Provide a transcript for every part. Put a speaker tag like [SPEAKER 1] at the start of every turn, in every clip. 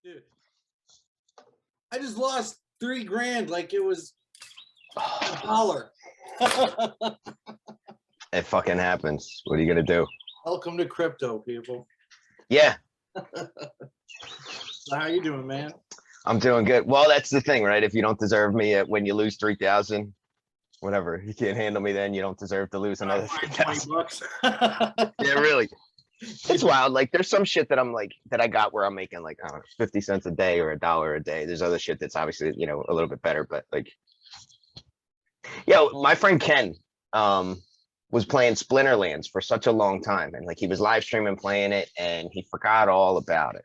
[SPEAKER 1] Dude, I just lost $3,000 like it was $1.
[SPEAKER 2] It fucking happens. What are you gonna do?
[SPEAKER 1] Welcome to crypto, people.
[SPEAKER 2] Yeah,
[SPEAKER 1] So how you doing, man?
[SPEAKER 2] I'm doing good. Well, that's the thing, right? If you don't deserve me when you lose 3,000, whatever, you can't handle me, then you don't deserve to lose another 3,000.
[SPEAKER 1] $20.
[SPEAKER 2] Yeah, really. It's wild. Like, there's some shit that I'm like that I got where I'm making like, I don't know, 50 cents a day or $1 a day. There's other shit that's obviously, you know, a little bit better, but like, yeah, my friend Ken was playing Splinterlands for such a long time, and like he was live streaming playing it, and he forgot all about it.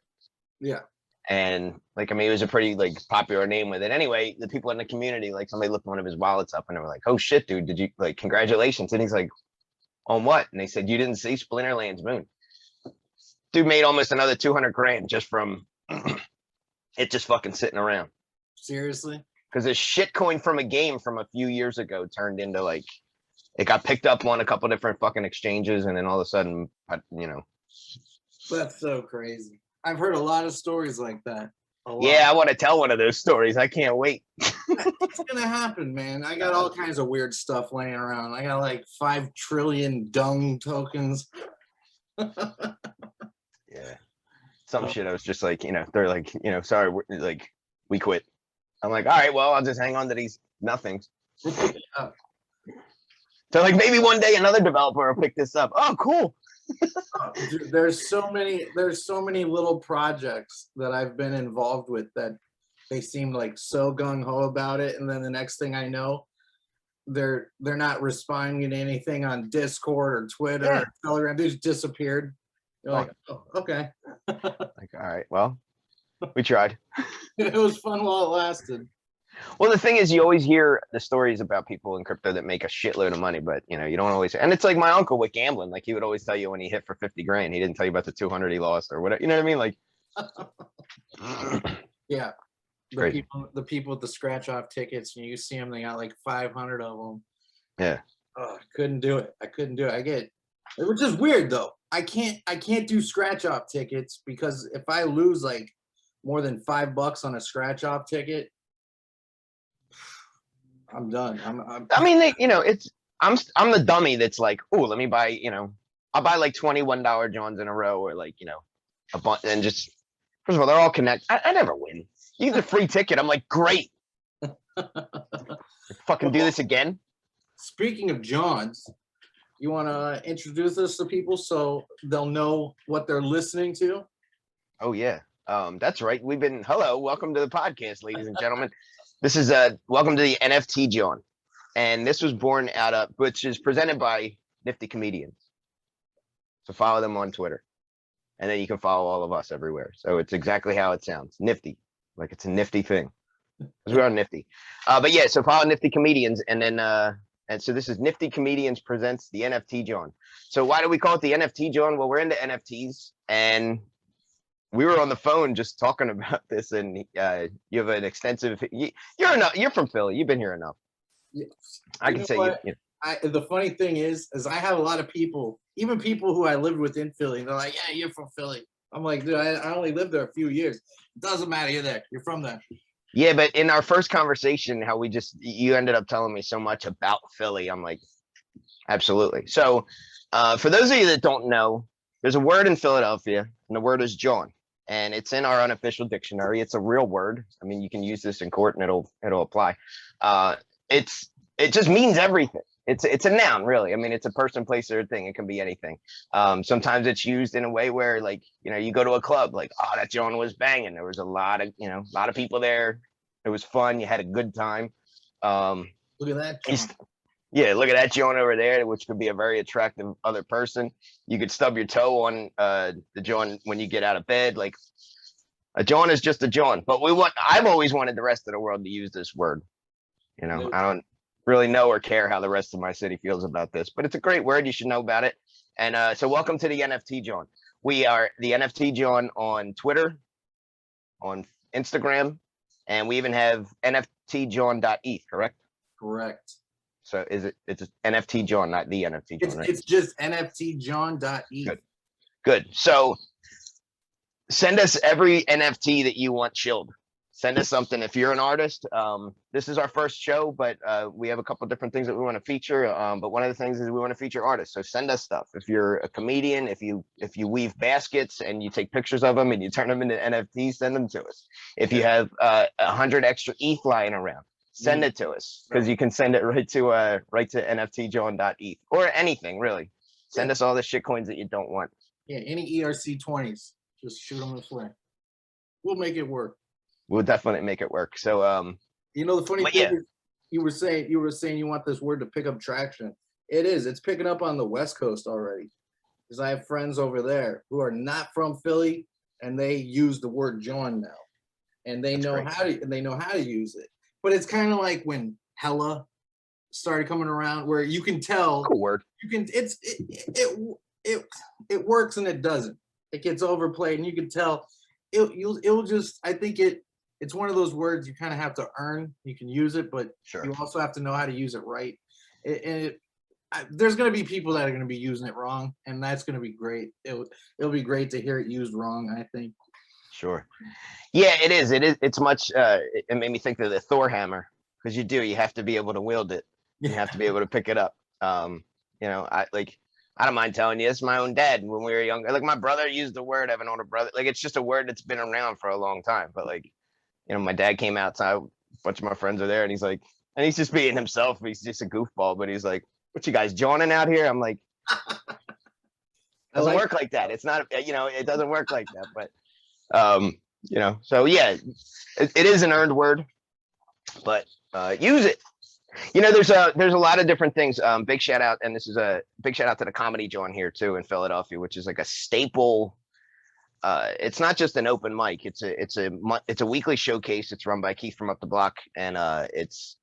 [SPEAKER 1] Yeah.
[SPEAKER 2] And like, I mean, it was a pretty like popular name with it. Anyway, the people in the community, like somebody looked one of his wallets up and they were like, "Oh shit, dude, did you like congratulations?" And he's like, "On what?" And they said, "You didn't see Splinterlands Moon." Dude made almost another 200 grand just from it just fucking sitting around.
[SPEAKER 1] Seriously?
[SPEAKER 2] Because this shit coin from a game from a few years ago turned into like, it got picked up on a couple different fucking exchanges, and then all of a sudden, you know.
[SPEAKER 1] That's so crazy. I've heard a lot of stories like that.
[SPEAKER 2] Yeah, I want to tell one of those stories. I can't wait.
[SPEAKER 1] It's gonna happen, man. I got all kinds of weird stuff laying around. I got like 5 trillion dung tokens.
[SPEAKER 2] Yeah. Some shit I was just like, you know, they're like, you know, sorry, like, we quit. I'm like, all right, well, I'll just hang on to these nothings.
[SPEAKER 1] Yeah.
[SPEAKER 2] So like, maybe one day another developer will pick this up. Oh, cool.
[SPEAKER 1] Dude, there's so many little projects that I've been involved with that they seem like so gung-ho about it, and then the next thing I know, they're not responding to anything on Discord or Twitter or Telegram. They just disappeared. You're like, oh, okay.
[SPEAKER 2] Like, all right, well, we tried.
[SPEAKER 1] It was fun while it lasted.
[SPEAKER 2] Well, the thing is, you always hear the stories about people in crypto that make a shitload of money, but you know, you don't always. And it's like my uncle with gambling. Like, he would always tell you when he hit for 50 grand. He didn't tell you about the 200 he lost or whatever. You know what I mean? Like,
[SPEAKER 1] yeah.
[SPEAKER 2] The
[SPEAKER 1] people with the scratch off tickets, and you see them, they got like 500 of them.
[SPEAKER 2] Yeah.
[SPEAKER 1] Oh, I couldn't do it. Which is weird though. I can't do scratch off tickets because if I lose like more than $5 on a scratch off ticket, I'm done.
[SPEAKER 2] I mean, you know, I'm the dummy that's like, oh, let me buy, you know, I'll buy like $21 Johns in a row, or like, you know, a bunch, and just, first of all, they're all connected. I never win. You get a free ticket. I'm like, great. Fucking do this again.
[SPEAKER 1] Speaking of Johns, you want to introduce us to people so they'll know what they're listening to?
[SPEAKER 2] Oh yeah. That's right. Hello, welcome to the podcast, ladies and gentlemen. This is welcome to the NFT Jawn. And this was born out of, which is presented by Nifty Comedians. So follow them on Twitter. And then you can follow all of us everywhere. So it's exactly how it sounds. Nifty. Like it's a nifty thing. Because we're on Nifty. But yeah, so follow Nifty Comedians, and then and so this is Nifty Comedians presents the NFT Jawn. So why do we call it the NFT Jawn? Well, we're into NFTs, and we were on the phone just talking about this, and you have an extensive. You're from Philly. You've been here enough.
[SPEAKER 1] Yeah.
[SPEAKER 2] I can say you.
[SPEAKER 1] The funny thing is I have a lot of people, even people who I lived with in Philly. They're like, "Yeah, you're from Philly." I'm like, dude, I only lived there a few years. It doesn't matter. You're there. You're from there.
[SPEAKER 2] Yeah, but in our first conversation, how you ended up telling me so much about Philly. I'm like, absolutely. So for those of you that don't know, there's a word in Philadelphia, and the word is Jawn. And it's in our unofficial dictionary. It's a real word. I mean, you can use this in court and it'll apply. It just means everything. It's a noun, really. I mean, it's a person, place, or thing. It can be anything. Sometimes it's used in a way where, like, you know, you go to a club, like, oh, that Jawn was banging. There was a lot of people there. It was fun. You had a good time.
[SPEAKER 1] Look at that Jawn.
[SPEAKER 2] Yeah, look at that Jawn over there, which could be a very attractive other person. You could stub your toe on the Jawn when you get out of bed. Like, a Jawn is just a Jawn. But I've always wanted the rest of the world to use this word. You know, I don't really know or care how the rest of my city feels about this, but it's a great word. You should know about it. And so welcome to the NFT Jawn. We are the NFT Jawn on Twitter, on Instagram, and we even have NFTJawn.eth, correct?
[SPEAKER 1] Correct.
[SPEAKER 2] So it's NFT Jawn, not the NFT Jawn, right?
[SPEAKER 1] It's just NFTJawn.eth.
[SPEAKER 2] Good. So Send us every NFT that you want chilled. Send us something if you're an artist. This is our first show, but we have a couple different things that we want to feature. But one of the things is we want to feature artists. So send us stuff. If you're a comedian, if you weave baskets and you take pictures of them and you turn them into NFTs, send them to us. If you have 100 extra ETH lying around, send it to us, because you can send it right to nftjawn.eth or anything really. Send us all the shit coins that you don't want.
[SPEAKER 1] Yeah, any ERC20s, just shoot them this way. We'll make it work.
[SPEAKER 2] We'll definitely make it work. So
[SPEAKER 1] you know, the funny thing is, you were saying you want this word to pick up traction. It's picking up on the West Coast already, because I have friends over there who are not from Philly, and they use the word Jawn now, and they know how to use it. But it's kind of like when hella started coming around, where you can tell.
[SPEAKER 2] Cool word.
[SPEAKER 1] You can it works and it doesn't. It gets overplayed, and you can tell. It'll just. I think it's one of those words you kind of have to earn. You can use it, but you also have to know how to use it right. There's going to be people that are going to be using it wrong, and that's going to be great. It'll be great to hear it used wrong, I think.
[SPEAKER 2] Sure. Yeah, it is. It's much. It made me think of the Thor hammer, because you have to be able to wield it. You have to be able to pick it up. You know, I don't mind telling you, it's my own dad. When we were younger, like my brother used the word. I have an older brother. Like it's just a word that's been around for a long time. But like, you know, my dad came outside. A bunch of my friends are there, and he's like, and he's just being himself. He's just a goofball, but he's like, "What you guys jawning out here?" I'm like, doesn't work like that. It's not, you know, it doesn't work like that. But you know, so yeah, it is an earned word, but use it. You know, there's a lot of different things. Big shout out, and this is a big shout out to the Comedy Jawn here too in Philadelphia, which is like a staple. It's not just an open mic. It's a weekly showcase. It's run by Keith from up the block, and it's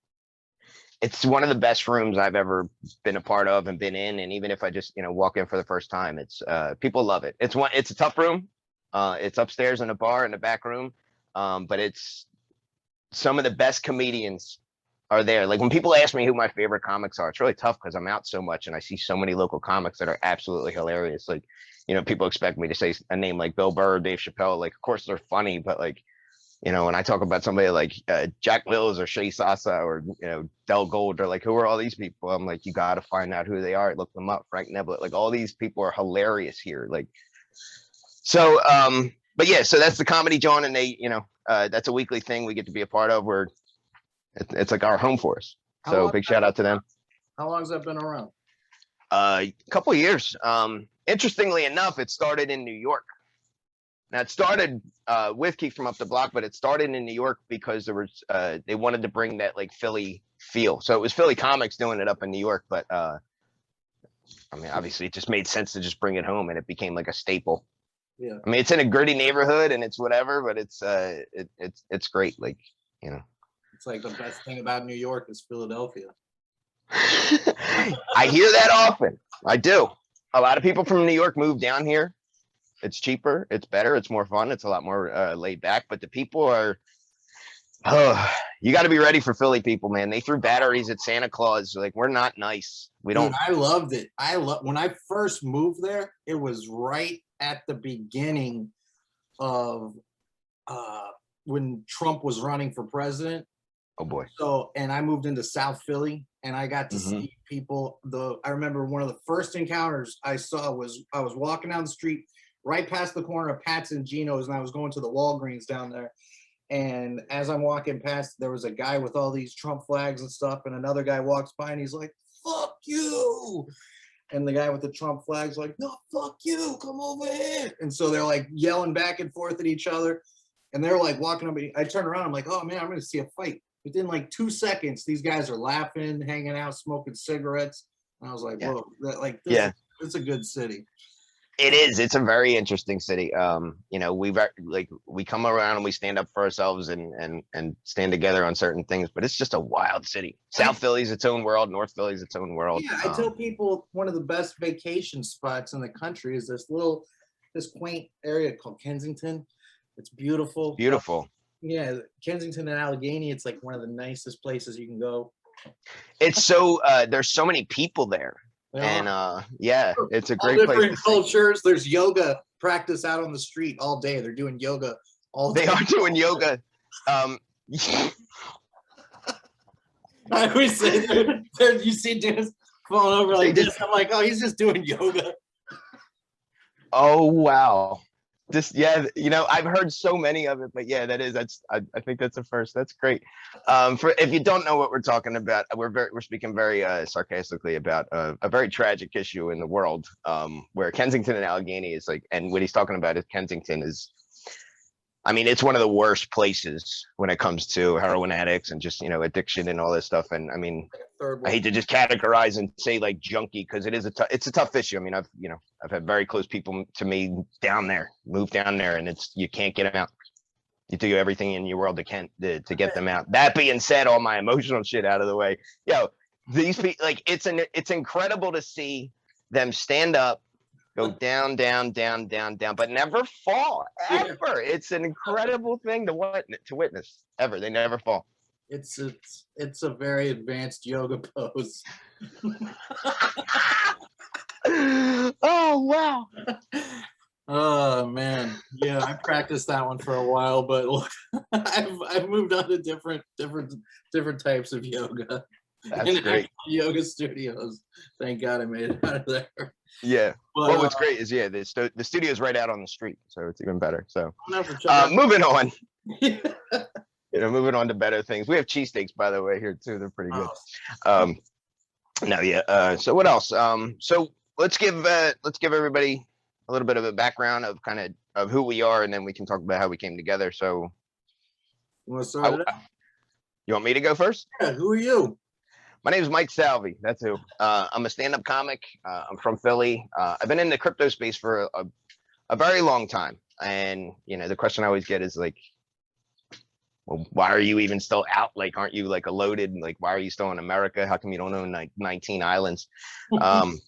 [SPEAKER 2] one of the best rooms I've ever been a part of and been in. And even if I just, you know, walk in for the first time, it's people love it. It's a tough room. It's upstairs in a bar in the back room, but it's some of the best comedians are there. Like when people ask me who my favorite comics are, it's really tough because I'm out so much and I see so many local comics that are absolutely hilarious. Like, you know, people expect me to say a name like Bill Burr or Dave Chappelle. Like, of course they're funny, but like, you know, when I talk about somebody like Jack Mills or Shay Sasa or, you know, Del Gold, or like, who are all these people? I'm like, you got to find out who they are. Look them up. Frank Neblett. Like all these people are hilarious here. Like, so, but yeah, so that's the Comedy Jawn, and they, you know, that's a weekly thing we get to be a part of, where it's like our home for us. So big shout out to them.
[SPEAKER 1] How long has that been around?
[SPEAKER 2] A couple of years. Interestingly enough, it started in New York. Now it started with Keith from up the block, but it started in New York because there was they wanted to bring that like Philly feel. So it was Philly comics doing it up in New York, but I mean, obviously it just made sense to just bring it home, and it became like a staple.
[SPEAKER 1] Yeah.
[SPEAKER 2] I mean, it's in a gritty neighborhood and it's whatever, but it's great. Like, you know.
[SPEAKER 1] It's like the best thing about New York is Philadelphia.
[SPEAKER 2] I hear that often. I do. A lot of people from New York move down here. It's cheaper. It's better. It's more fun. It's a lot more laid back. But the people are, you got to be ready for Philly people, man. They threw batteries at Santa Claus. Like, we're not nice. We don't.
[SPEAKER 1] Dude, I loved it. When I first moved there, it was right at the beginning of when Trump was running for president.
[SPEAKER 2] Oh boy.
[SPEAKER 1] So, and I moved into South Philly, and I got to see people. I remember one of the first encounters I saw was I was walking down the street right past the corner of Pat's and Geno's, and I was going to the Walgreens down there. And as I'm walking past, there was a guy with all these Trump flags and stuff, and another guy walks by and he's like, "Fuck you." And the guy with the Trump flags like, "No, fuck you, come over here." And so they're like yelling back and forth at each other. And they're like walking up. I turn around, I'm like, "Oh man, I'm gonna see a fight." Within like 2 seconds, these guys are laughing, hanging out, smoking cigarettes. And I was like, whoa, it's a good city.
[SPEAKER 2] It is. It's a very interesting city. You know, we come around and we stand up for ourselves and stand together on certain things, but it's just a wild city. South Philly's its own world. North Philly's its own world.
[SPEAKER 1] Yeah, I tell people one of the best vacation spots in the country is this quaint area called Kensington. It's beautiful.
[SPEAKER 2] Beautiful.
[SPEAKER 1] Yeah, Kensington and Allegheny, it's like one of the nicest places you can go.
[SPEAKER 2] It's so there's so many people there. And yeah, it's a
[SPEAKER 1] all
[SPEAKER 2] great place to
[SPEAKER 1] different
[SPEAKER 2] see.
[SPEAKER 1] cultures. There's yoga practice out on the street all day. They're doing yoga all day.
[SPEAKER 2] They are doing yoga.
[SPEAKER 1] I always say you see dudes falling over like this. I'm like, oh, he's just doing yoga.
[SPEAKER 2] Oh wow. Just yeah, I've heard so many of it, but yeah, I think that's a first. That's great. For if you don't know what we're talking about, we're speaking very sarcastically about a very tragic issue in the world, where Kensington and Allegheny is like, and what he's talking about is Kensington is, I mean, it's one of the worst places when it comes to heroin addicts and just, addiction and all this stuff. And I mean, I hate to just categorize and say like junkie, because it's a tough issue. I mean, I've had very close people to me move down there, and you can't get them out. You do everything in your world to get them out. That being said, all my emotional shit out of the way, these people, like, it's incredible to see them stand up, go down, down, down, down, down, but never fall ever. It's an incredible thing to witness ever. They never fall.
[SPEAKER 1] It's a very advanced yoga pose.
[SPEAKER 2] Oh wow.
[SPEAKER 1] Oh man, yeah, I practiced that one for a while, but look, I've moved on to different types of yoga.
[SPEAKER 2] That's great.
[SPEAKER 1] Yoga studios. Thank God I made it out of there.
[SPEAKER 2] Yeah.
[SPEAKER 1] But,
[SPEAKER 2] well, what's great is the studio's right out on the street, so it's even better. So
[SPEAKER 1] moving
[SPEAKER 2] on. Moving on to better things. We have cheesesteaks, by the way, here too. They're pretty good. Oh. So what else? So let's give everybody a little bit of a background of who we are, and then we can talk about how we came together. So
[SPEAKER 1] you want to start it?
[SPEAKER 2] You want me to go first?
[SPEAKER 1] Yeah. Who are you?
[SPEAKER 2] My name is Mike Salvi. That's who. I'm a stand-up comic. I'm from Philly. I've been in the crypto space for a very long time, and the question I always get is like, well, why are you even still out? Like, aren't you like a loaded? Like, why are you still in America? How come you don't own like 19 islands? I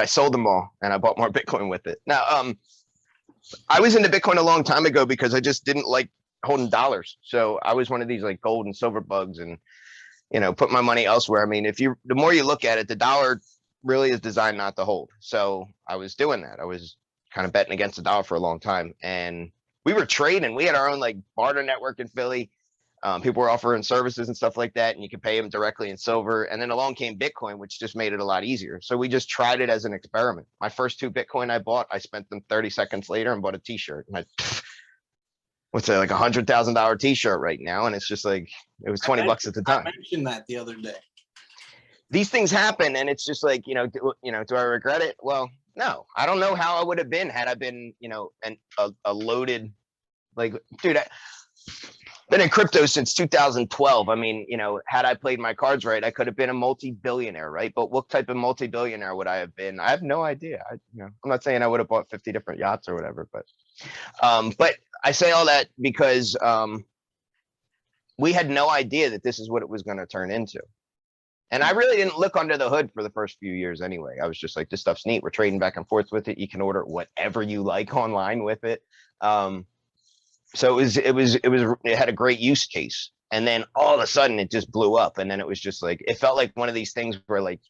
[SPEAKER 2] sold them all, and I bought more Bitcoin with it. Now, I was into Bitcoin a long time ago because I just didn't like holding dollars. So I was one of these like gold and silver bugs, and put my money elsewhere. I mean, the more you look at it, the dollar really is designed not to hold. So I was doing that. I was kind of betting against the dollar for a long time, and we were trading. We had our own like barter network in Philly. People were offering services and stuff like that, and you could pay them directly in silver. And then along came Bitcoin, which just made it a lot easier. So we just tried it as an experiment. My first 2 Bitcoin I bought, I spent them 30 seconds later and bought a t-shirt. And what's it, like $100,000 t-shirt right now? And it's just like, it was 20 bucks at the time.
[SPEAKER 1] I mentioned that the other day.
[SPEAKER 2] These things happen, and it's just like, do I regret it? Well, no, I don't know how I would have been had I been, a loaded, like, dude, I've been in crypto since 2012. I mean, had I played my cards right, I could have been a multi-billionaire, right? But what type of multi-billionaire would I have been? I have no idea. I'm not saying I would have bought 50 different yachts or whatever, but I say all that because we had no idea that this is what it was going to turn into. And I really didn't look under the hood for the first few years anyway. I was just like, this stuff's neat. We're trading back and forth with it. You can order whatever you like online with it. So it had a great use case. And then all of a sudden it just blew up. And then it was just like, it felt like one of these things where like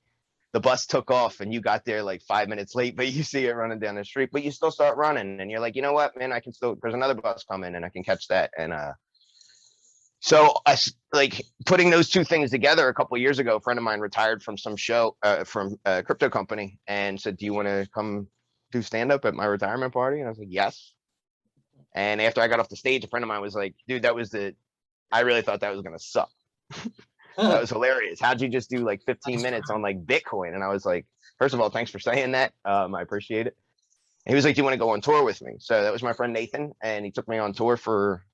[SPEAKER 2] the bus took off and you got there like 5 minutes late, but you see it running down the street, but you still start running and you're like, you know what, man, there's another bus coming and I can catch that. And so I like putting those two things together. A couple of years ago, a friend of mine retired from some show from a crypto company and said, do you want to come do stand up at my retirement party? And I was like, yes. And after I got off the stage, a friend of mine was like, dude, I really thought that was going to suck. That was hilarious. How'd you just do like 15 minutes on like Bitcoin? And I was like, first of all, thanks for saying that. I appreciate it. And he was like, do you want to go on tour with me? So that was my friend Nathan. And he took me on tour for,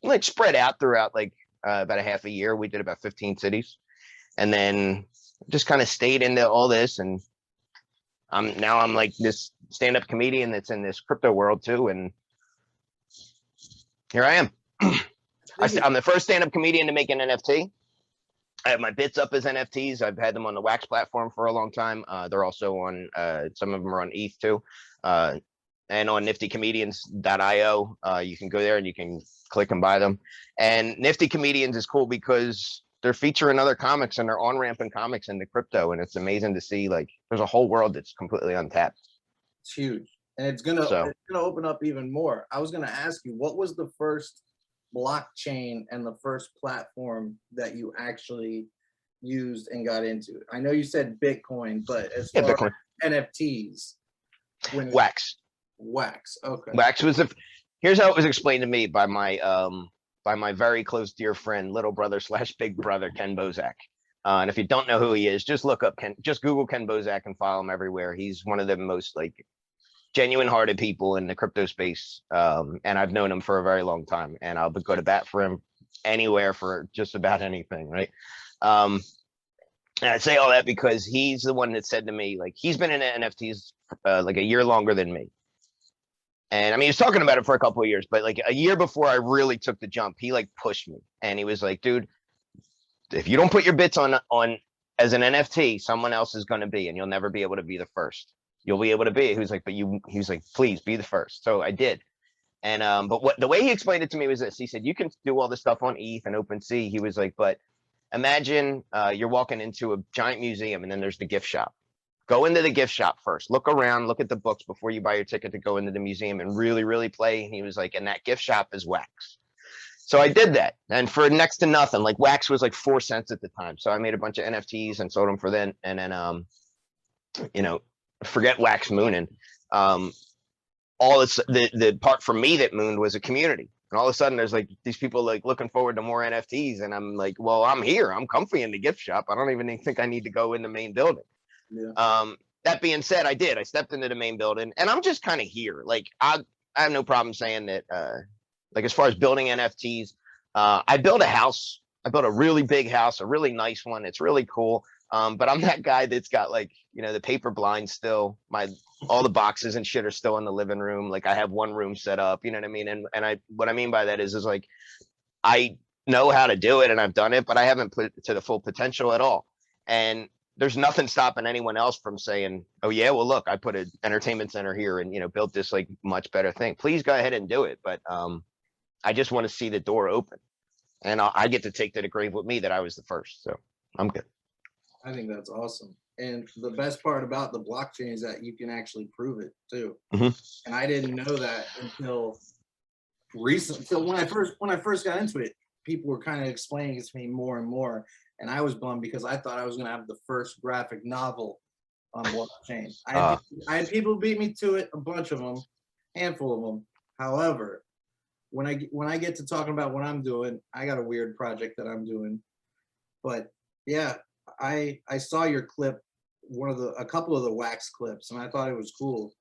[SPEAKER 2] like spread out throughout like about a half a year. We did about 15 cities and then just kind of stayed into all this. And I'm like this stand-up comedian that's in this crypto world too. And here I am. I'm the first stand-up comedian to make an NFT. I have my bits up as NFTs. I've had them on the Wax platform for a long time. They're also on, some of them are on ETH too. And on niftycomedians.io, you can go there and you can click and buy them. And Nifty Comedians is cool because they're featuring other comics and they're on-ramping comics into crypto, and it's amazing to see. Like, there's a whole world that's completely untapped.
[SPEAKER 1] It's huge, and it's
[SPEAKER 2] So
[SPEAKER 1] gonna open up even more. I was gonna ask you, what was the first blockchain and the first platform that you actually used and got into? I know you said Bitcoin, but as
[SPEAKER 2] yeah,
[SPEAKER 1] far
[SPEAKER 2] Bitcoin,
[SPEAKER 1] as NFTs, when
[SPEAKER 2] Wax.
[SPEAKER 1] Wax, okay,
[SPEAKER 2] Wax was the. Here's how it was explained to me by my very close dear friend, little brother slash big brother, Ken Bozak. And if you don't know who he is, just look up Ken, just Google Ken Bozak and follow him everywhere. He's one of the most like genuine hearted people in the crypto space. And I've known him for a very long time, and I'll go to bat for him anywhere for just about anything. Right. And I say all that because he's the one that said to me, like, he's been in NFTs like a year longer than me. And I mean, he was talking about it for a couple of years, but like a year before I really took the jump, he like pushed me, and he was like, dude, if you don't put your bits on as an NFT, someone else is going to be, and you'll never be able to be the first. You'll be able to be. He was like, he was like, please be the first. So I did. And but the way he explained it to me was this. He said, you can do all this stuff on ETH and OpenSea. He was like, but imagine you're walking into a giant museum, and then there's the gift shop. Go into the gift shop first. Look around, look at the books before you buy your ticket to go into the museum and really, really play. And he was like, and that gift shop is Wax. So I did that. And for next to nothing, like Wax was like 4 cents at the time. So I made a bunch of NFTs and sold them for then. And then, you know, forget Wax mooning. All this, the part for me that mooned was a community. And all of a sudden there's like these people like looking forward to more NFTs. And I'm like, well, I'm here. I'm comfy in the gift shop. I don't even think I need to go in the main building. Yeah. That being said, I did. I stepped into the main building, and I'm just kind of here. Like I have no problem saying that. Like as far as building NFTs, I built a house. I built a really big house, a really nice one. It's really cool. But I'm that guy that's got like, you know, the paper blinds still. All the boxes and shit are still in the living room. Like I have one room set up. You know what I mean? And what I mean by that is like I know how to do it, and I've done it, but I haven't put it to the full potential at all. And there's nothing stopping anyone else from saying, oh yeah, well look, I put an entertainment center here and, you know, built this like much better thing. Please go ahead and do it. But I just want to see the door open, and I get to take to the grave with me that I was the first. So I'm good.
[SPEAKER 1] I think that's awesome. And the best part about the blockchain is that you can actually prove it too.
[SPEAKER 2] Mm-hmm.
[SPEAKER 1] And I didn't know that until recently. So when I first got into it, people were kind of explaining it to me more and more. And I was bummed because I thought I was going to have the first graphic novel on blockchain. I had people beat me to it, a bunch of them, handful of them. However, when I get to talking about what I'm doing, I got a weird project that I'm doing. But yeah, I saw your clip, a couple of the Wax clips, and I thought it was cool.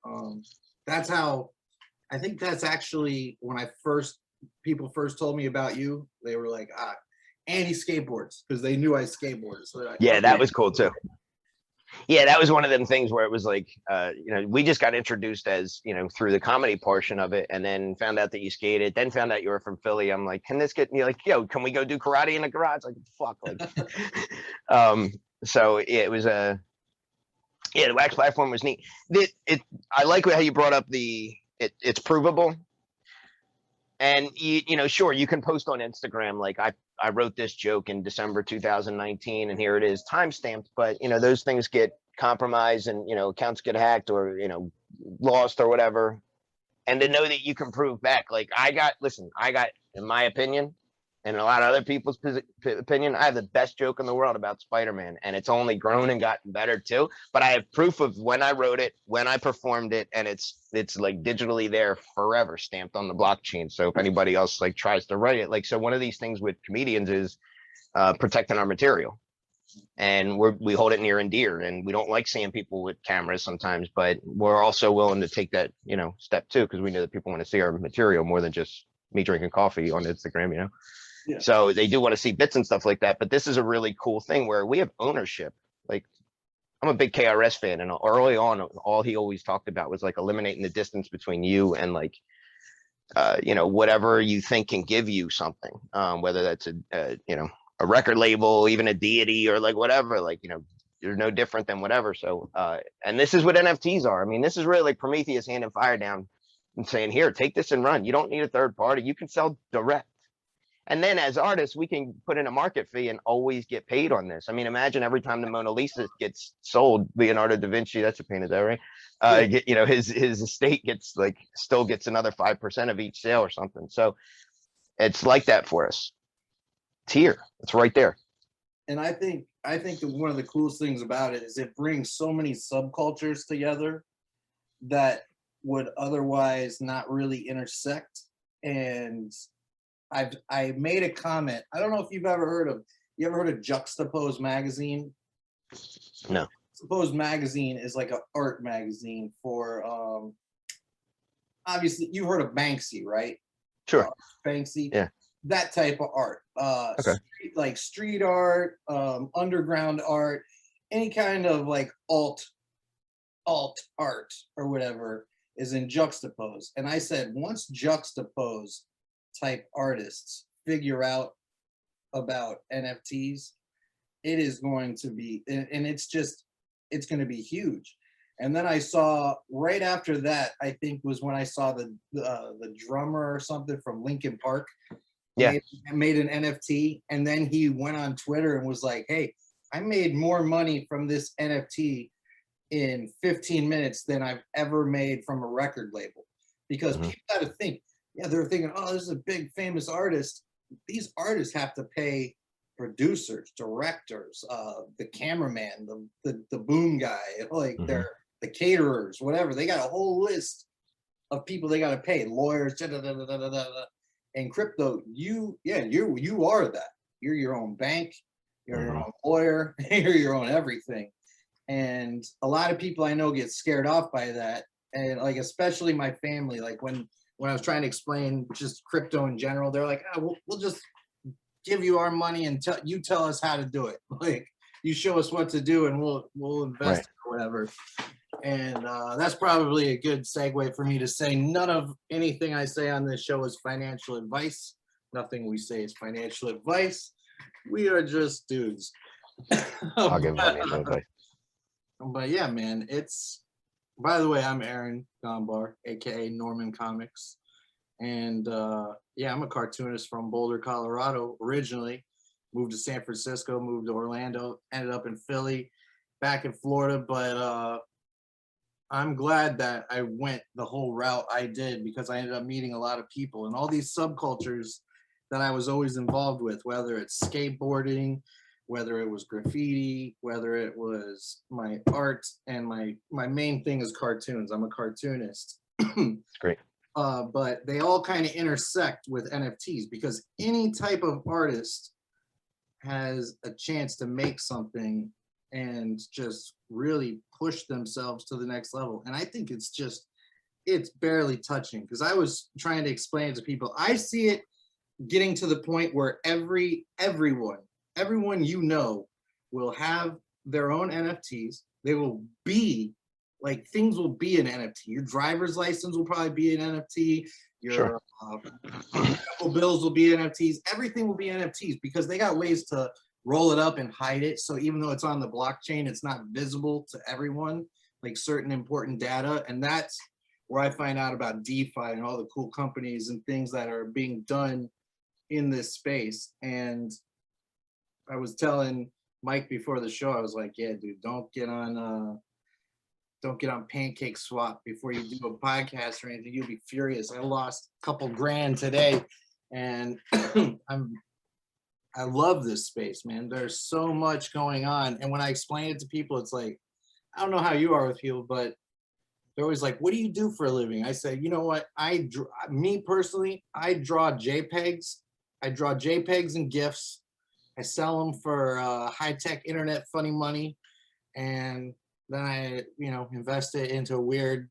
[SPEAKER 1] That's how, I think that's actually when people first told me about you, they were like, and he skateboards, because they knew I skateboarded. So like,
[SPEAKER 2] yeah,
[SPEAKER 1] okay.
[SPEAKER 2] that was cool too. Yeah, that was one of them things where it was like, you know, we just got introduced as, you know, through the comedy portion of it, and then found out that you skated, then found out you were from Philly. I'm like, can this get me like, yo, can we go do karate in the garage? Like, fuck. Like, so yeah, it was the Wax platform was neat. I like how you brought up it's provable. And you know, sure, you can post on Instagram like I wrote this joke in December 2019, and here it is, time stamped. But you know, those things get compromised, and you know, accounts get hacked or you know, lost or whatever. And to know that you can prove back, like I got, in my opinion, and a lot of other people's opinion, I have the best joke in the world about Spider-Man, and it's only grown and gotten better too. But I have proof of when I wrote it, when I performed it, and it's like digitally there forever, stamped on the blockchain. So if anybody else like tries to write it, like, so one of these things with comedians is protecting our material, and we hold it near and dear, and we don't like seeing people with cameras sometimes, but we're also willing to take that, you know, step too, because we know that people want to see our material more than just me drinking coffee on Instagram, you know. Yeah. So they do want to see bits and stuff like that. But this is a really cool thing where we have ownership. Like, I'm a big KRS fan, and early on, all he always talked about was like eliminating the distance between you and like, you know, whatever you think can give you something, whether that's you know, a record label, even a deity, or like whatever. Like, you know, you're no different than whatever. So, and this is what NFTs are. I mean, this is really like Prometheus handing fire down and saying, here, take this and run. You don't need a third party. You can sell direct. And then as artists, we can put in a market fee and always get paid on this. I mean, imagine every time the Mona Lisa gets sold, Leonardo da Vinci, that's a pain, is that right? You know, his estate gets like still gets another 5% of each sale or something. So it's like that for us. It's here. It's right there.
[SPEAKER 1] And I think that one of the coolest things about it is it brings so many subcultures together that would otherwise not really intersect. And I made a comment. I don't know if you've ever heard of Juxtapose magazine?
[SPEAKER 2] No.
[SPEAKER 1] Juxtapose magazine is like an art magazine for obviously you've heard of Banksy, right?
[SPEAKER 2] Sure.
[SPEAKER 1] Banksy.
[SPEAKER 2] Yeah.
[SPEAKER 1] That type of art.
[SPEAKER 2] Okay.
[SPEAKER 1] Street art, underground art, any kind of like alt art or whatever is in Juxtapose. And I said, once Juxtapose type artists figure out about NFTs, it is going to be, and it's going to be huge. And then I saw right after that, I think was when I saw the drummer or something from Linkin Park.
[SPEAKER 2] Yeah.
[SPEAKER 1] Made an NFT, and then he went on Twitter and was like, "Hey, I made more money from this NFT in 15 minutes than I've ever made from a record label." Because people got to think, yeah, they're thinking, "Oh, this is a big famous artist." These artists have to pay producers, directors, the cameraman, the boom guy, like they're the caterers, whatever. They got a whole list of people they got to pay, lawyers, da, da, da, da, da, da, da. In crypto, you are that. You're your own bank, you're your own lawyer, you're your own everything. And a lot of people I know get scared off by that. And like, especially my family, like when I was trying to explain just crypto in general, they're like, "Oh, we'll just give you our money and you tell us how to do it. Like, you show us what to do and we'll invest it or whatever." And that's probably a good segue for me to say none of anything I say on this show is financial advice. Nothing we say is financial advice. We are just dudes.
[SPEAKER 2] I'll give financial advice.
[SPEAKER 1] But yeah, man, by the way, I'm Aaron Gombar, aka NormanComics. And yeah, I'm a cartoonist from Boulder, Colorado originally. Moved to San Francisco, moved to Orlando, ended up in Philly, back in Florida. But I'm glad that I went the whole route I did, because I ended up meeting a lot of people and all these subcultures that I was always involved with, whether it's skateboarding, whether it was graffiti, whether it was my art, and my main thing is cartoons. I'm a cartoonist.
[SPEAKER 2] Great.
[SPEAKER 1] But they all kind of intersect with NFTs, because any type of artist has a chance to make something and just really push themselves to the next level. And I think it's barely touching, because I was trying to explain it to people. I see it getting to the point where everyone you know will have their own NFTs. They will be like, things will be an NFT. Your driver's license will probably be an NFT. Your bills will be NFTs. Everything will be NFTs, because they got ways to roll it up and hide it. So even though it's on the blockchain, it's not visible to everyone, like certain important data. And that's where I find out about DeFi and all the cool companies and things that are being done in this space. And I was telling Mike before the show, I was like, yeah, dude, don't get on Pancake Swap before you do a podcast or anything. You'll be furious. I lost a couple grand today, and I love this space, man. There's so much going on. And when I explain it to people, it's like, I don't know how you are with people, but they're always like, "What do you do for a living?" I say, you know what? Me personally, I draw JPEGs. I draw JPEGs and GIFs. I sell them for high-tech internet funny money. And then I, invest it into weird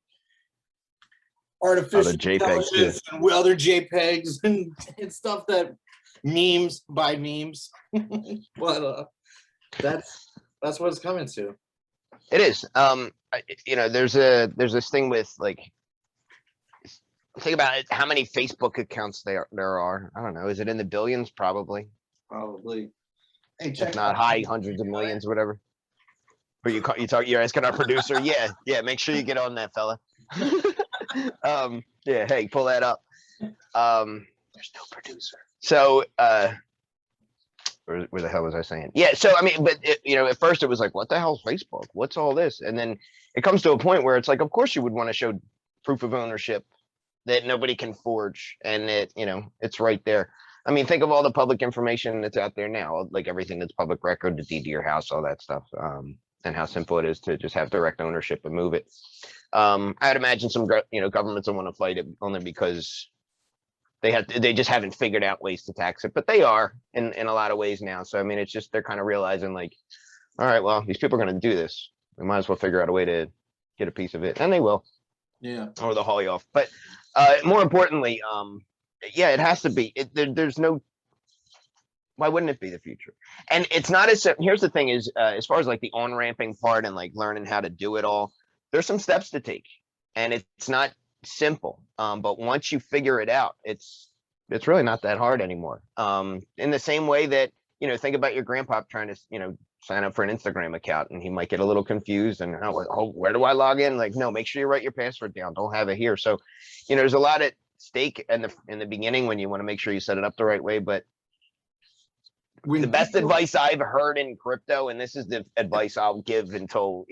[SPEAKER 1] artificial intelligence and other JPEGs and stuff that memes by memes. But that's what it's coming to.
[SPEAKER 2] It is. There's this thing with, like, think about it, how many Facebook accounts there are. I don't know. Is it in the billions? Probably. Hey, check if not high hundreds of millions or whatever. Or you're asking our producer? Yeah. Make sure you get on that, fella. Yeah. Hey, pull that up. There's no producer. So, where the hell was I saying? Yeah. So, I mean, but at first it was like, what the hell's Facebook? What's all this? And then it comes to a point where it's like, of course you would want to show proof of ownership that nobody can forge, and it's right there. I mean, think of all the public information that's out there now, like everything that's public record, the deed to your house, all that stuff, and how simple it is to just have direct ownership and move it. I'd imagine some, governments will want to fight it only because they just haven't figured out ways to tax it, but they are in a lot of ways now. So, I mean, it's just, they're kind of realizing like, all right, well, these people are going to do this. We might as well figure out a way to get a piece of it, and they will.
[SPEAKER 1] Yeah.
[SPEAKER 2] Or they'll haul you off. But more importantly, yeah, it has to be. There's no. Why wouldn't it be the future? And it's not as. Here's the thing: is as far as like the on-ramping part and like learning how to do it all, there's some steps to take, and it's not simple. But once you figure it out, it's really not that hard anymore. In the same way that think about your grandpa trying to sign up for an Instagram account, and he might get a little confused and where do I log in? Like, no, make sure you write your password down. Don't have it here. So, there's a lot at stake in the beginning when you want to make sure you set it up the right way. But the best advice I've heard in crypto, and this is the advice I'll give until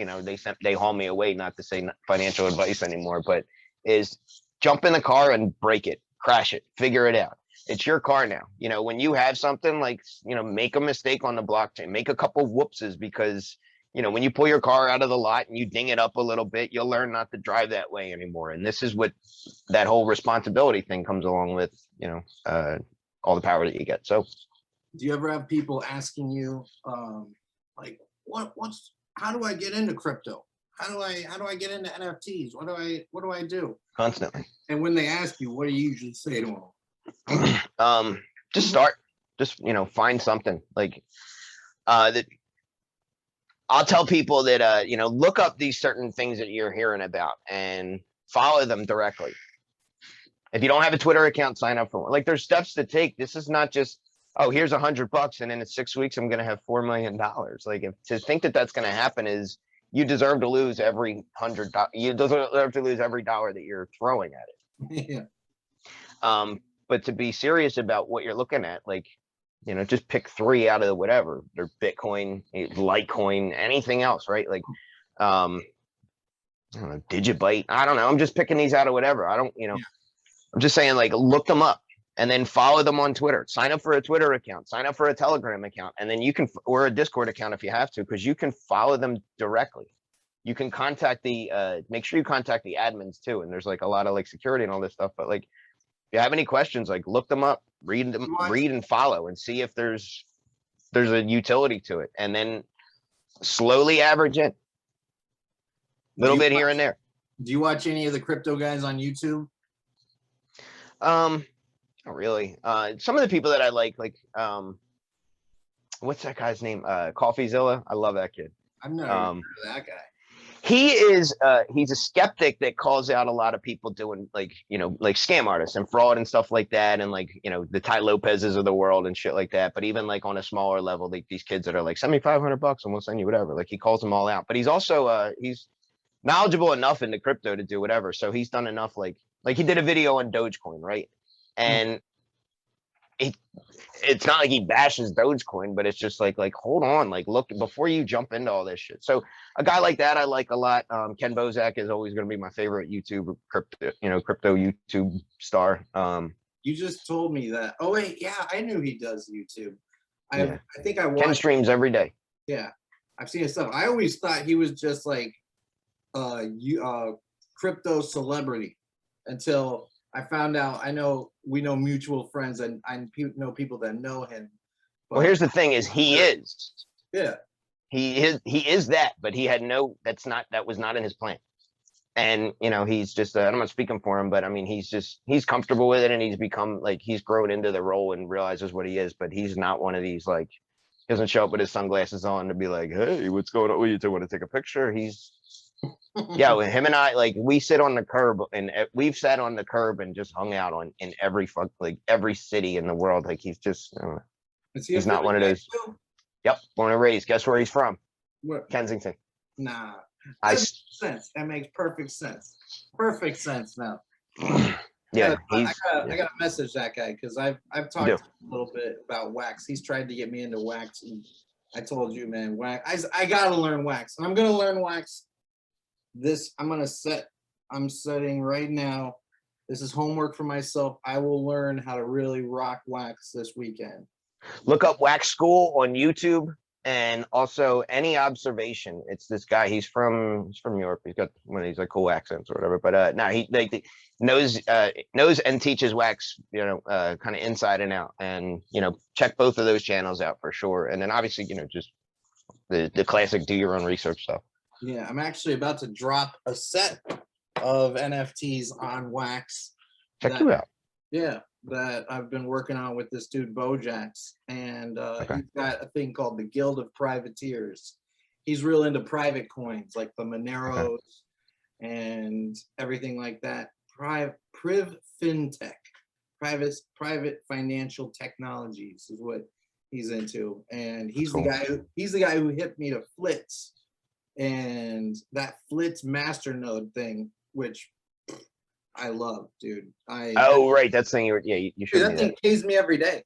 [SPEAKER 2] they haul me away, not to say financial advice anymore, but is jump in the car and break it, crash it, figure it out. It's your car now. When you have something like, make a mistake on the blockchain, make a couple whoopses, because, when you pull your car out of the lot and you ding it up a little bit, you'll learn not to drive that way anymore. And this is what that whole responsibility thing comes along with, all the power that you get. So,
[SPEAKER 1] do you ever have people asking you, like, how do I get into crypto? How do I get into NFTs? What do I do?
[SPEAKER 2] Constantly.
[SPEAKER 1] And when they ask you, what do you usually say to them?
[SPEAKER 2] Just start, find something like, that I'll tell people that, look up these certain things that you're hearing about and follow them directly. If you don't have a Twitter account, sign up for one. Like, there's steps to take. This is not just, oh, here's $100 and in 6 weeks, I'm going to have $4 million. Like, to think that that's going to happen is, you deserve to lose every $100. You deserve to lose every dollar that you're throwing at it.
[SPEAKER 1] Yeah.
[SPEAKER 2] But to be serious about what you're looking at, like, just pick 3 out of the whatever. They're Bitcoin, Litecoin, anything else, right? Like, I don't know, Digibyte. I don't know. I'm just picking these out of whatever. I don't,
[SPEAKER 1] Yeah.
[SPEAKER 2] I'm just saying, like, look them up and then follow them on Twitter. Sign up for a Twitter account, sign up for a Telegram account, and then you can, or a Discord account if you have to, because you can follow them directly. You can contact make sure you contact the admins too. And there's like a lot of like security and all this stuff, but like, if you have any questions, like look them up, read and follow and see if there's a utility to it. And then slowly average in. Little bit here and there.
[SPEAKER 1] Do you watch any of the crypto guys on YouTube?
[SPEAKER 2] Not really. Some of the people that I like, what's that guy's name? CoffeeZilla. I love that kid.
[SPEAKER 1] I've never heard of that guy.
[SPEAKER 2] He's a skeptic that calls out a lot of people doing like scam artists and fraud and stuff like that, and like the Ty Lopez's of the world and shit like that. But even like on a smaller level, like these kids that are like, send me $500 and we'll send you whatever. Like, he calls them all out. But he's also he's knowledgeable enough into crypto to do whatever. So he's done enough, like he did a video on Dogecoin, right? And it's not like he bashes Dogecoin, but it's just like hold on, like look before you jump into all this shit. So a guy like that I like a lot. Ken Bozak is always going to be my favorite YouTube crypto YouTube star.
[SPEAKER 1] You just told me that. Oh wait, yeah, I knew he does YouTube. I think I watched.
[SPEAKER 2] Ken streams every day.
[SPEAKER 1] Yeah, I've seen his stuff. I always thought he was just like crypto celebrity until I found out. We know mutual friends, and I know people that know him.
[SPEAKER 2] Well, here's the thing: is he is.
[SPEAKER 1] Yeah.
[SPEAKER 2] He is that, but he had that was not in his plan. And he's just I'm not speaking for him, but I mean he's comfortable with it, and he's become like he's grown into the role and realizes what he is. But he's not one of these, like, he doesn't show up with his sunglasses on to be like, hey, what's going on? You two want to take a picture? He's with him and I, like, we sit on the curb, and we've sat on the curb and just hung out in every city in the world. Like, he's just he's not one of those. Yep, born and raised. Guess where he's from?
[SPEAKER 1] What?
[SPEAKER 2] Kensington.
[SPEAKER 1] Nah, that makes sense. That makes perfect sense. Perfect sense now.
[SPEAKER 2] Yeah,
[SPEAKER 1] I gotta message that guy because I've
[SPEAKER 2] you do.
[SPEAKER 1] talked a little bit about wax. He's tried to get me into wax, and I told you, man, wax. I gotta learn wax, and I'm gonna learn wax. I'm setting right now. This is homework for myself. I will learn how to really rock wax this weekend.
[SPEAKER 2] Look up Wax School on YouTube, and also any observation. It's this guy. He's from Europe. He's got one of these like cool accents or whatever. But no, he like knows and teaches wax. Kind of inside and out. And check both of those channels out for sure. And then obviously just the classic do your own research stuff.
[SPEAKER 1] Yeah, I'm actually about to drop a set of NFTs on wax.
[SPEAKER 2] Check you out.
[SPEAKER 1] Yeah, that I've been working on with this dude Bojax, and he's got a thing called the Guild of Privateers. He's real into private coins like the Moneros and everything like that. Priv FinTech, private financial technologies is what he's into, and he's the guy who hit me to Flitz, and that Flitz masternode thing, which I love, dude.
[SPEAKER 2] Right, that thing you should.
[SPEAKER 1] That thing pays me every day,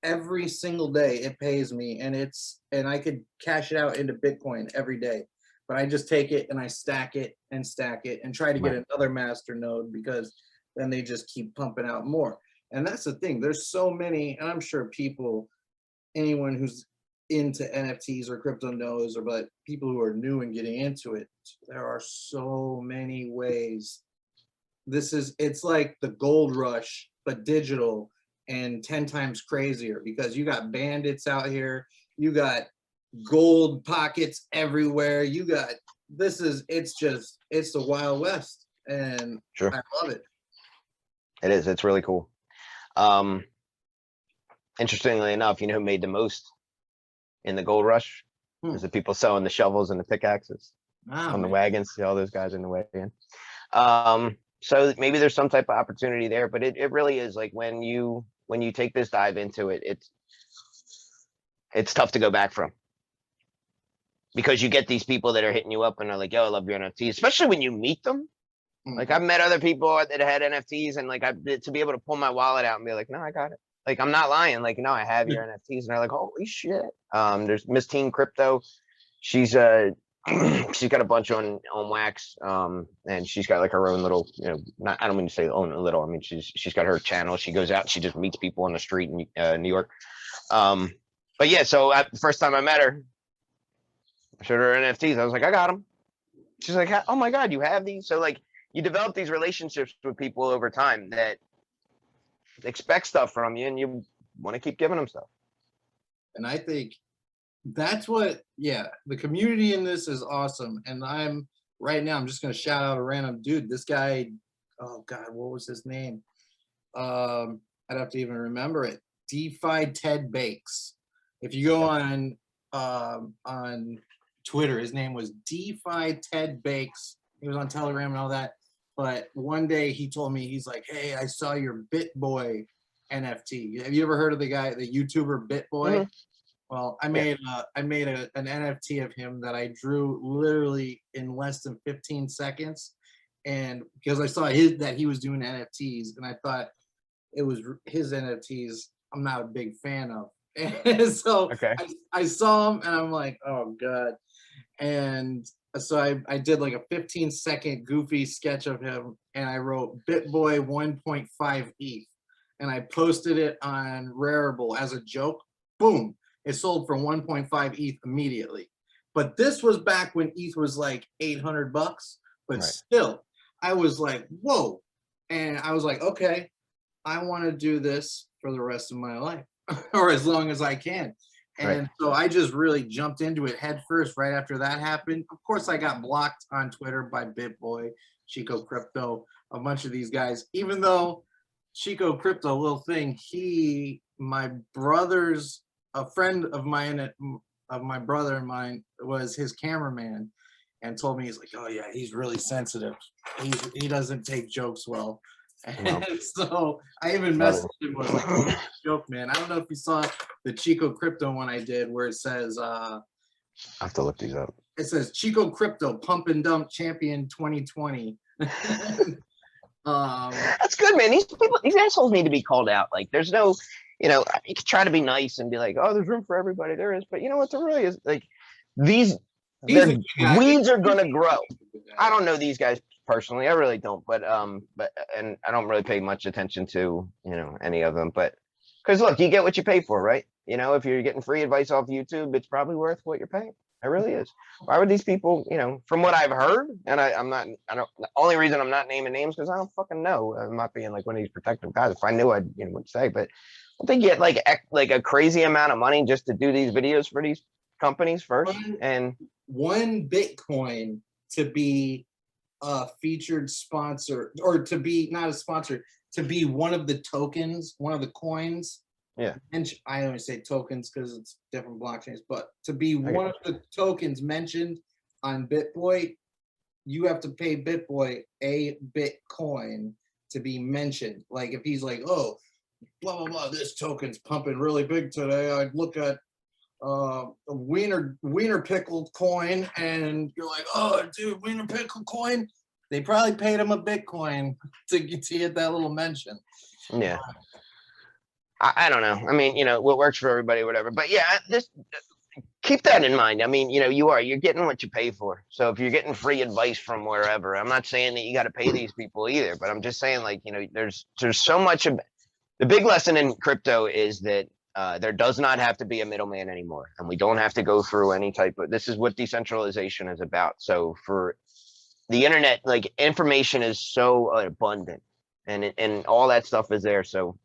[SPEAKER 1] every single day. It pays me, and I could cash it out into Bitcoin every day. But I just take it and I stack it and try to get another master node, because then they just keep pumping out more. And that's the thing. There's so many, and I'm sure anyone who's into NFTs or crypto knows, but people who are new and getting into it, there are so many ways. It's like the gold rush, but digital and 10 times crazier, because you got bandits out here, you got gold pockets everywhere, it's the Wild West, and sure. I love it.
[SPEAKER 2] It is. It's really cool. Interestingly enough, who made the most in the gold rush is the people selling the shovels and the pickaxes on the wagons. See all those guys in the wagon. So maybe there's some type of opportunity there, but it really is like when you take this dive into it, it's tough to go back from, because you get these people that are hitting you up and they're like, yo, I love your NFT, especially when you meet them. Like I've met other people that had NFTs, and like to be able to pull my wallet out and be like, no, I got it. Like, I'm not lying. Like, no, I have your NFTs. And they're like, holy shit. There's Miss Teen Crypto. She's she's got a bunch on wax. And she's got like her own little, I don't mean to say own a little. I mean, she's got her channel. She goes out, she just meets people on the street in New York. But yeah, so the first time I met her, I showed her NFTs. I was like, I got them. She's like, oh my God, you have these? So like, you develop these relationships with people over time that expect stuff from you, and you want to keep giving them stuff.
[SPEAKER 1] And I think that's what, the community in this is awesome. And I'm just going to shout out a random dude. This guy, oh God, what was his name? I'd have to even remember it. DeFi Ted Bakes. If you go on Twitter, his name was DeFi Ted Bakes. He was on Telegram and all that. But one day he told me, he's like, hey, I saw your BitBoy NFT. Have you ever heard of the YouTuber BitBoy? Mm-hmm. Well, I made an NFT of him that I drew literally in less than 15 seconds. And because I saw that he was doing NFTs, and I thought it was his NFTs I'm not a big fan of. And so I saw him and I'm like, oh God. And so I did like a 15-second goofy sketch of him, and I wrote BitBoy 1.5 ETH, and I posted it on Rarible as a joke. Boom, it sold for 1.5 ETH immediately. But this was back when ETH was like $800, but still, I was like, whoa. And I was like, okay, I want to do this for the rest of my life, or as long as I can. And so I just really jumped into it head first right after that happened. Of course, I got blocked on Twitter by BitBoy, Chico Crypto, a bunch of these guys. Even though Chico Crypto, little thing, a friend of mine, of my brother and mine, was his cameraman, and told me, he's like, oh yeah, he's really sensitive. He doesn't take jokes well. And so I even messaged him, was like, joke, man. I don't know if you saw the Chico Crypto one I did, where it says
[SPEAKER 2] I have to look these up.
[SPEAKER 1] It says Chico Crypto Pump and Dump Champion 2020.
[SPEAKER 2] That's good, man. These people, these assholes need to be called out. Like, there's no, you can try to be nice and be like, oh, there's room for everybody. There is, but you know what? There really is. Like, these,
[SPEAKER 1] He's a
[SPEAKER 2] their
[SPEAKER 1] good guy.
[SPEAKER 2] weeds are gonna grow. I don't know these guys personally. I really don't. But and I don't really pay much attention to any of them. But because look, you get what you pay for, right? If you're getting free advice off YouTube, it's probably worth what you're paying. It really is. Why would these people, from what I've heard, and the only reason I'm not naming names because I don't fucking know. I'm not being like one of these protective guys. If I knew, I'd, would say, but they get like a crazy amount of money just to do these videos for these companies first. And
[SPEAKER 1] one Bitcoin to be a featured sponsor, or to be not a sponsor, to be one of the tokens, one of the coins.
[SPEAKER 2] Yeah.
[SPEAKER 1] And I only say tokens because it's different blockchains, but to be one of the tokens mentioned on BitBoy, you have to pay BitBoy a Bitcoin to be mentioned. Like if he's like, oh, blah, blah, blah, this token's pumping really big today. I'd look at a wiener pickled coin and you're like, oh, dude, wiener pickled coin. They probably paid him a Bitcoin to get that little mention.
[SPEAKER 2] Yeah. I don't know. I mean, what works for everybody, whatever. But yeah, just keep that in mind. I mean, you're getting what you pay for. So if you're getting free advice from wherever, I'm not saying that you got to pay these people either, but I'm just saying like, there's so much of the big lesson in crypto is that there does not have to be a middleman anymore. And we don't have to go through any type of, this is what decentralization is about. So for the internet, like information is so abundant and all that stuff is there. So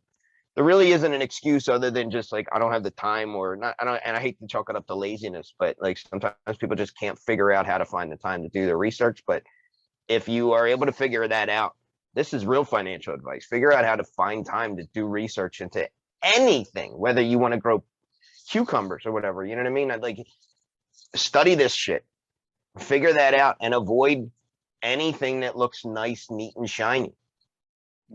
[SPEAKER 2] there really isn't an excuse other than just like, I don't have the time or not. And I hate to chalk it up to laziness, but like sometimes people just can't figure out how to find the time to do their research. But if you are able to figure that out, this is real financial advice. Figure out how to find time to do research into anything, whether you want to grow cucumbers or whatever, you know what I mean? Like study this shit, figure that out and avoid anything that looks nice, neat and shiny.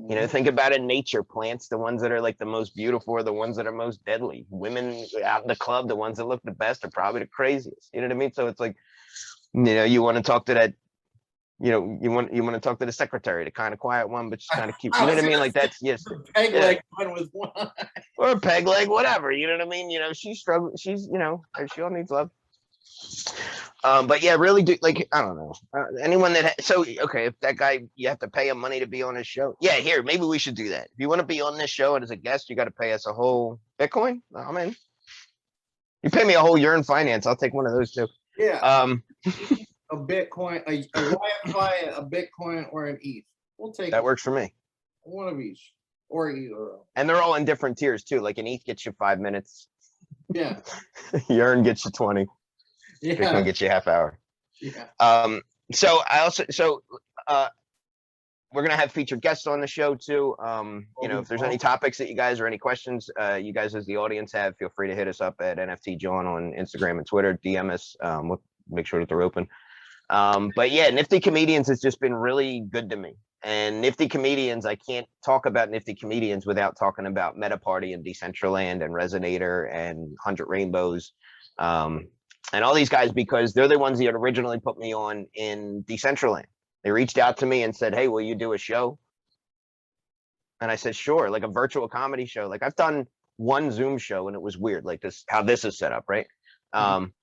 [SPEAKER 2] Think about it, nature, plants, the ones that are like the most beautiful are the ones that are most deadly. Women out in the club, the ones that look the best are probably the craziest. You know what I mean? So it's like, you want to talk to that, you want to talk to the secretary, the kind of quiet one, but she's kind of cute. You know what I mean? Like that's, yes.
[SPEAKER 1] Peg leg one with one.
[SPEAKER 2] Or a peg leg, whatever. You know what I mean? She's struggling. She's, she all needs love. But yeah, really do like, I don't know, anyone that, so, okay, if that guy, you have to pay him money to be on his show. Yeah, here, maybe we should do that. If you want to be on this show and as a guest, you got to pay us a whole Bitcoin. I'm in. You pay me a whole Yearn finance. I'll take one of those too.
[SPEAKER 1] Yeah. A Bitcoin, a Wi-Fi, a Bitcoin, or an ETH. We'll take
[SPEAKER 2] that. Works for me.
[SPEAKER 1] One of each, or either.
[SPEAKER 2] And they're all in different tiers too. Like an ETH gets you 5 minutes.
[SPEAKER 1] Yeah.
[SPEAKER 2] Yearn gets you 20. Yeah. Bitcoin gets you half hour. Yeah. So we're gonna have featured guests on the show too. If there's any topics that you guys or any questions you guys as the audience have, feel free to hit us up at NFT Jawn on Instagram and Twitter. DM us. We'll make sure that they're open. But yeah, Nifty Comedians has just been really good to me. And Nifty Comedians, I can't talk about Nifty Comedians without talking about Meta Party and Decentraland and Resonator and 100 Rainbows. And all these guys, because they're the ones that originally put me on in Decentraland. They reached out to me and said, hey, will you do a show? And I said, sure, like a virtual comedy show. Like I've done one Zoom show and it was weird, like this, how this is set up, right? And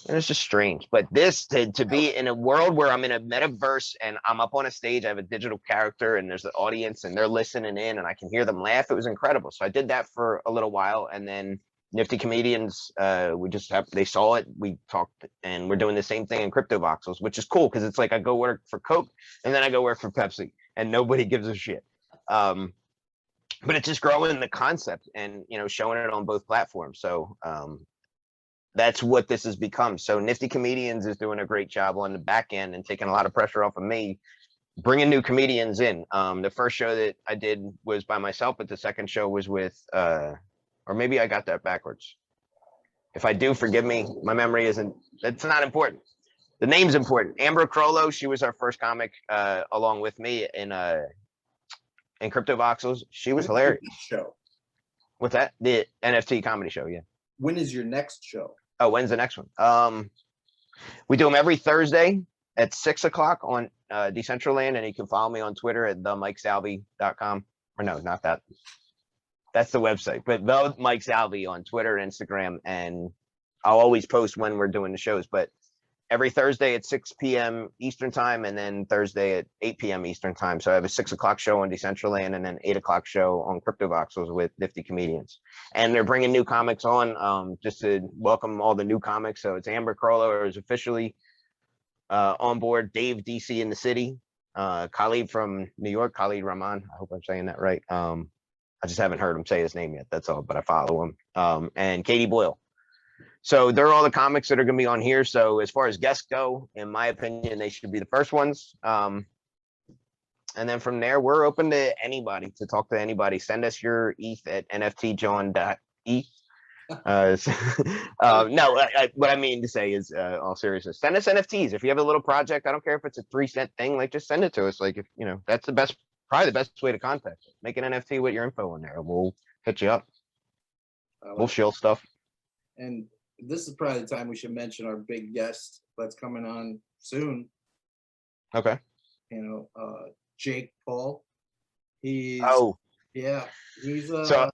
[SPEAKER 2] it's just strange. But this, to be in a world where I'm in a metaverse and I'm up on a stage, I have a digital character and there's an audience and they're listening in and I can hear them laugh. It was incredible. So I did that for a little while, and then Nifty Comedians, they saw it, we talked, and we're doing the same thing in Crypto Voxels, which is cool because it's like I go work for Coke and then I go work for Pepsi and nobody gives a shit. But it's just growing the concept and showing it on both platforms. So that's what this has become. So Nifty Comedians is doing a great job on the back end and taking a lot of pressure off of me, bringing new comedians in. The first show that I did was by myself, but the second show was with or maybe I got that backwards. If I do, forgive me. My memory isn't, it's not important. The name's important. Amber Crollo, she was our first comic along with me in Crypto Voxels. She was hilarious.
[SPEAKER 1] Show.
[SPEAKER 2] What's that? The NFT comedy show, yeah.
[SPEAKER 1] When is your next show?
[SPEAKER 2] Oh, when's the next one? We do them every Thursday at 6 o'clock on Decentraland, and you can follow me on Twitter at themikesalvi.com. Or no, not that. That's the website, but the Mike Salvi on Twitter, Instagram, and I'll always post when we're doing the shows. But every Thursday at 6 p.m. Eastern time, and then Thursday at 8 p.m. Eastern time. So I have a 6 o'clock show on Decentraland, and then 8 o'clock show on Crypto Voxels with Nifty comedians. And they're bringing new comics on, just to welcome all the new comics. So it's Amber Crowler is officially on board. Dave DC in the city, Khalid from New York, Khalid Rahman. I hope I'm saying that right. I just haven't heard him say his name yet. That's all, but I follow him. And Katie Boyle. So they're all the comics that are going to be on here. So as far as guests go, in my opinion, they should be the first ones. And then from there, we're open to anybody, to talk to anybody. Send us your ETH at nftjawn.eth. No, what I mean to say is, all seriousness, send us NFTs. If you have a little project, I don't care if it's a 3-cent thing, like just send it to us. Like, if you know, that's probably the best way to contact us. Make an NFT with your info in there, and we'll hit you up. We'll shill stuff.
[SPEAKER 1] And this is probably the time we should mention our big guest that's coming on soon.
[SPEAKER 2] Okay.
[SPEAKER 1] You know, Jake Paul. He's he's
[SPEAKER 2] so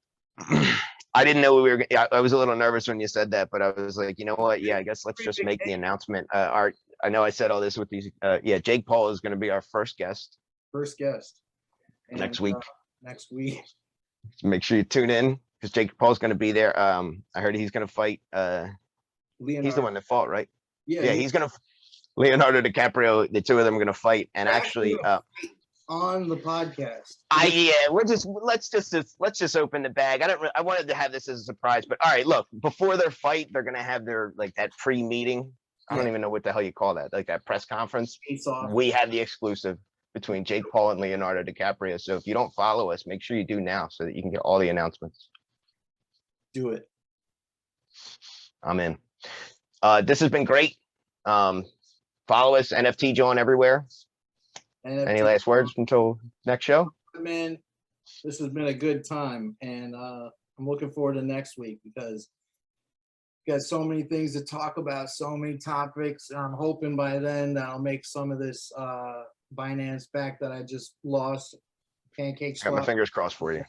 [SPEAKER 2] I didn't know we were. I was a little nervous when you said that, but I was like, you know what? Yeah, I guess let's just make the announcement. I know I said all this with these. Jake Paul is going to be our first guest. And, next week. Make sure you tune in, because Jake Paul's going to be there. I heard he's going to fight.
[SPEAKER 1] Leonardo.
[SPEAKER 2] He's the one that fought, right?
[SPEAKER 1] Yeah,
[SPEAKER 2] he's going to. Leonardo DiCaprio. The two of them are going to fight, and actually.
[SPEAKER 1] On the podcast.
[SPEAKER 2] Let's just open the bag. I wanted to have this as a surprise, but all right, look, before their fight, they're gonna have their that pre-meeting. I don't even know what the hell you call that, like that press conference. We have the exclusive between Jake Paul and Leonardo DiCaprio. So if you don't follow us, make sure you do now so that you can get all the announcements.
[SPEAKER 1] Do it.
[SPEAKER 2] I'm in. This has been great. Follow us, NFT Jawn everywhere. Any last words until next show?
[SPEAKER 1] Man, this has been a good time, and I'm looking forward to next week, because we got so many things to talk about, so many topics. I'm hoping by then that I'll make some of this Binance back that I just lost. Pancake swap.
[SPEAKER 2] Got my fingers crossed for you.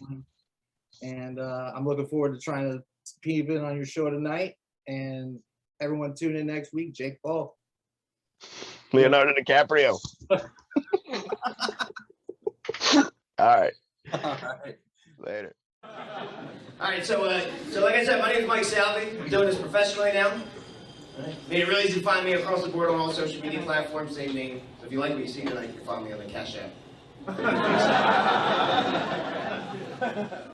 [SPEAKER 1] And I'm looking forward to trying to peep in on your show tonight. And everyone tune in next week. Jake Paul.
[SPEAKER 2] Leonardo DiCaprio. All right. Later.
[SPEAKER 3] All right, so like I said, my name is Mike Salvi. I'm doing this professionally now. Made it really easy to find me across the board on all social media platforms, same name. So if you like what you see tonight, you can find me on the Cash App.